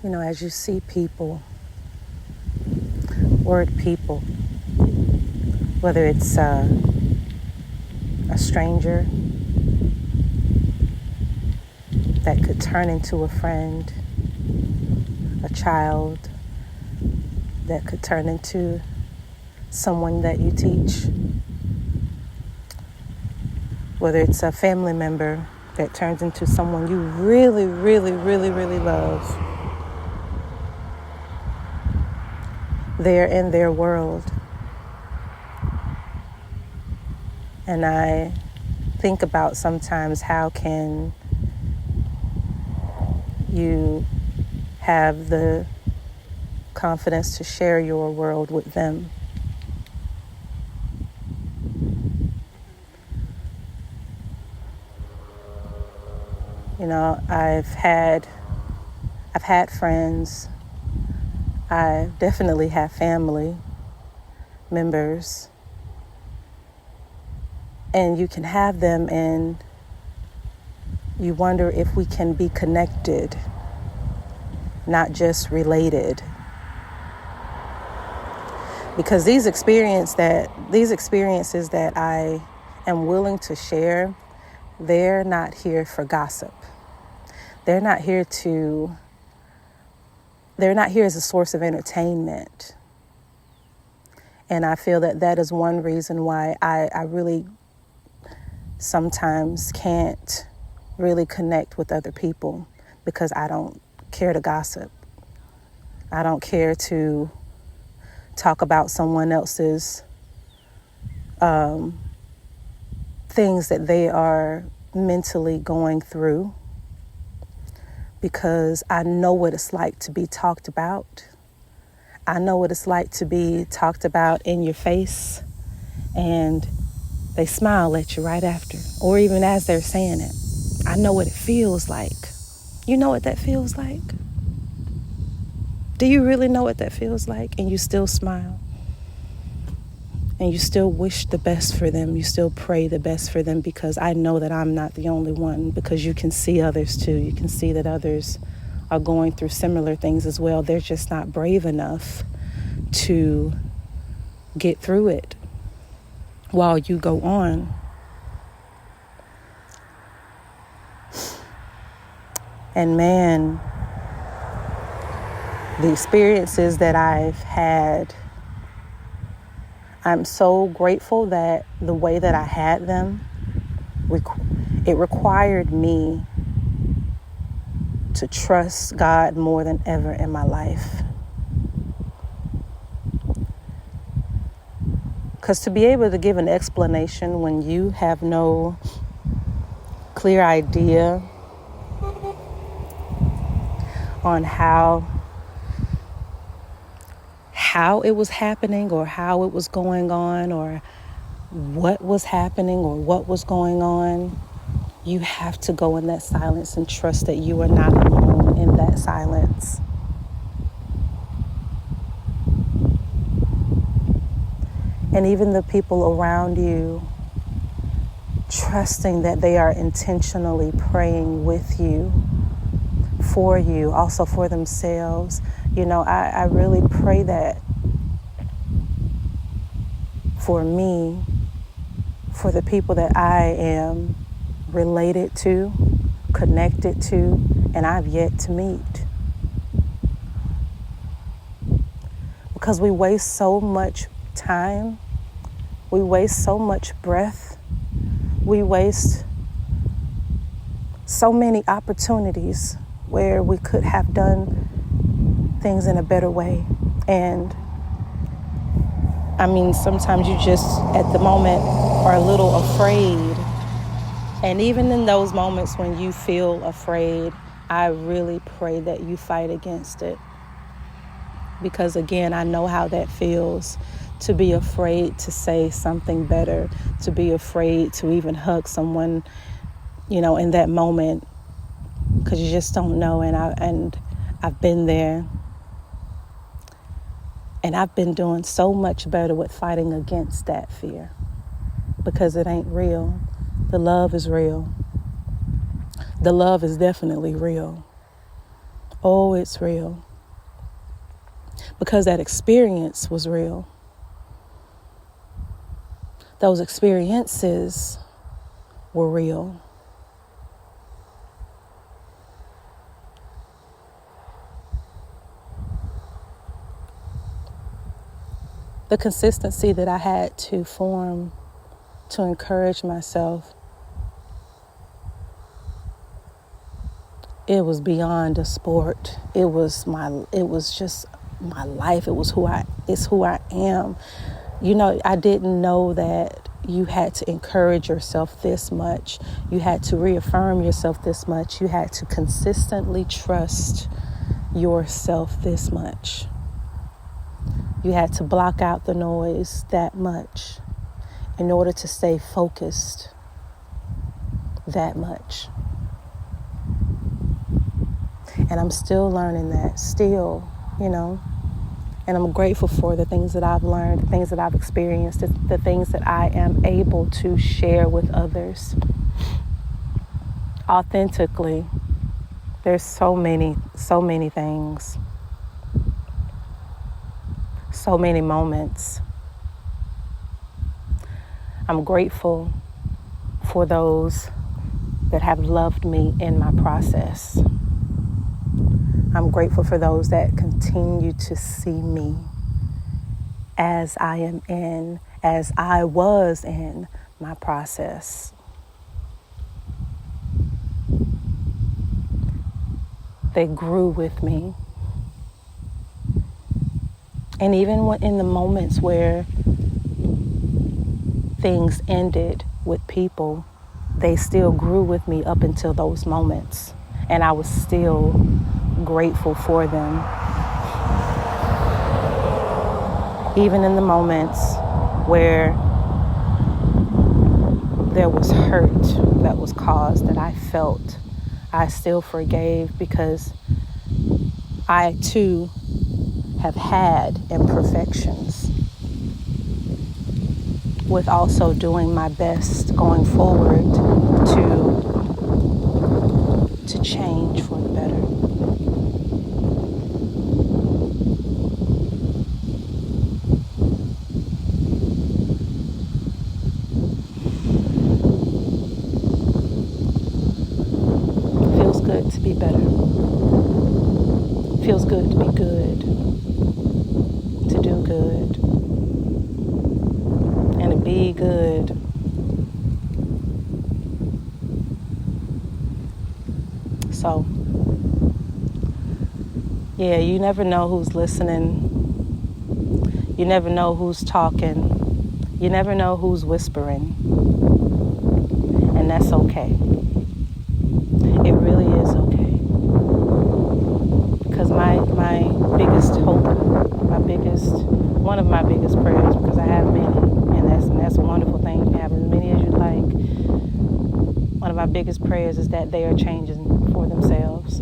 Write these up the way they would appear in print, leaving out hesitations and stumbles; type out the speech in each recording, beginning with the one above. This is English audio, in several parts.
As you see people, word people, whether it's a stranger that could turn into a friend, a child that could turn into someone that you teach, whether it's a family member that turns into someone you really, really, really, really love. They're in their world. And I think about sometimes, how can you have the confidence to share your world with them? I've had friends. I definitely have family members. And you can have them and you wonder if we can be connected, not just related. Because these experiences that I am willing to share, they're not here for gossip. They're not here as a source of entertainment. And I feel that is one reason why I really sometimes can't really connect with other people, because I don't care to gossip. I don't care to talk about someone else's things that they are mentally going through, because I know what it's like to be talked about. I know what it's like to be talked about in your face and they smile at you right after, or even as they're saying it. I know what it feels like. You know what that feels like? Do you really know what that feels like? And you still smile. And you still wish the best for them. You still pray the best for them, because I know that I'm not the only one, because you can see others too. You can see that others are going through similar things as well. They're just not brave enough to get through it while you go on. And man, the experiences that I've had, I'm so grateful that the way that I had them, it required me to trust God more than ever in my life. Because to be able to give an explanation when you have no clear idea on how it was happening, or how it was going on, or what was happening, or what was going on, you have to go in that silence and trust that you are not alone in that silence. And even the people around you, trusting that they are intentionally praying with you, for you, also for themselves. I really pray that for me, for the people that I am related to, connected to, and I've yet to meet. Because we waste so much time, we waste so much breath, we waste so many opportunities where we could have done things in a better way. And sometimes you just at the moment are a little afraid. And even in those moments when you feel afraid, I really pray that you fight against it. Because again, I know how that feels, to be afraid to say something better, to be afraid to even hug someone, in that moment, because you just don't know. And I've been there. And I've been doing so much better with fighting against that fear, because it ain't real. The love is real. The love is definitely real. Oh, it's real. Because that experience was real. Those experiences were real. The consistency that I had to form to encourage myself, it was beyond a sport. It was just my life. It's who I am. You know, I didn't know that you had to encourage yourself this much. You had to reaffirm yourself this much. You had to consistently trust yourself this much. You had to block out the noise that much in order to stay focused that much. And I'm still learning that, and I'm grateful for the things that I've learned, the things that I've experienced, the things that I am able to share with others authentically. There's so many things, so many moments. I'm grateful for those that have loved me in my process. I'm grateful for those that continue to see me as I was in my process. They grew with me. And even in the moments where things ended with people, they still grew with me up until those moments. And I was still grateful for them. Even in the moments where there was hurt that was caused, that I felt, I still forgave, because I too have had imperfections, with also doing my best going forward to change for the better. Feels good to be better. Feels good to be good, to do good, and to be good. So, yeah, you never know who's listening. You never know who's talking. You never know who's whispering. And that's okay. It really is okay. Because my biggest hope, one of my biggest prayers, because I have many, and that's a wonderful thing. You can have as many as you like. One of my biggest prayers is that they are changing for themselves,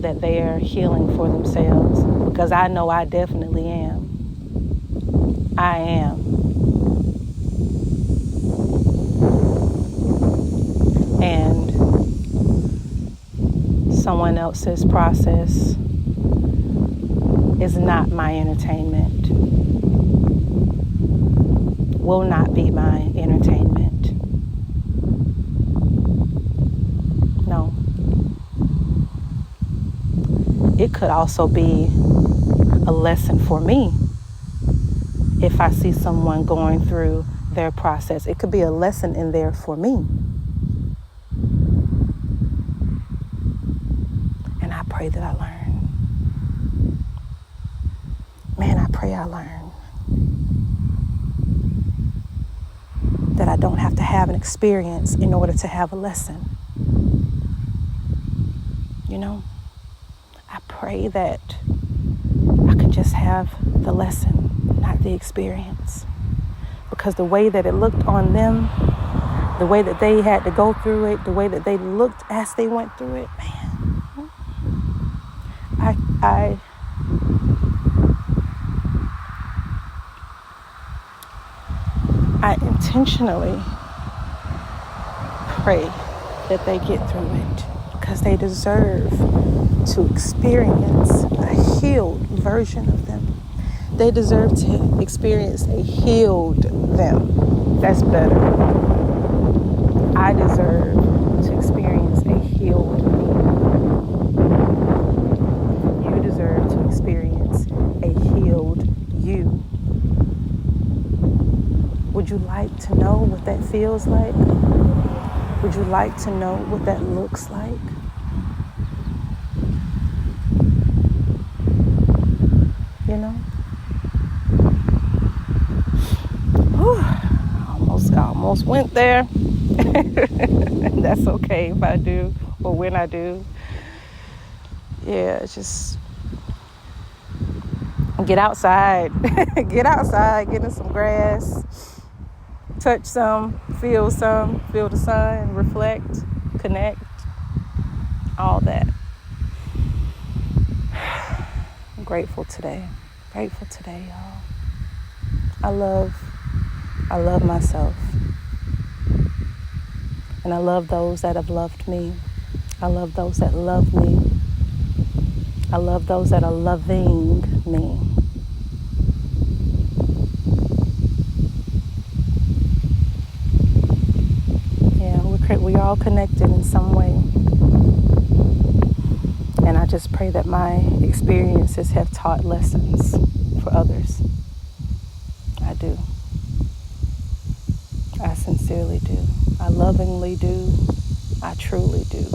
that they are healing for themselves, because I know I definitely am. I am. And someone else's process is not my entertainment, will not be my entertainment. No. It could also be a lesson for me if I see someone going through their process. It could be a lesson in there for me. And I pray that I learn. Man, I pray I learn. That I don't have to have an experience in order to have a lesson. You know? I pray that I could just have the lesson, not the experience. Because the way that it looked on them, the way that they had to go through it, the way that they looked as they went through it, man, I intentionally pray that they get through it, because they deserve to experience a healed version of them. They deserve to experience a healed them. That's better. I deserve to experience a healed me. You deserve to experience a healed you. Would you like to know what that feels like? Would you like to know what that looks like? You know? Whew. I almost went there. That's okay if I do, or when I do. Yeah, just get outside. Get outside, get in some grass, touch some, feel the sun, reflect, connect, all that. I'm grateful today, y'all. I love myself. And I love those that have loved me. I love those that love me. I love those that are loving me. Yeah, we're all connected in some way. And I just pray that my experiences have taught lessons for others. I do. I sincerely do. I lovingly do. I truly do.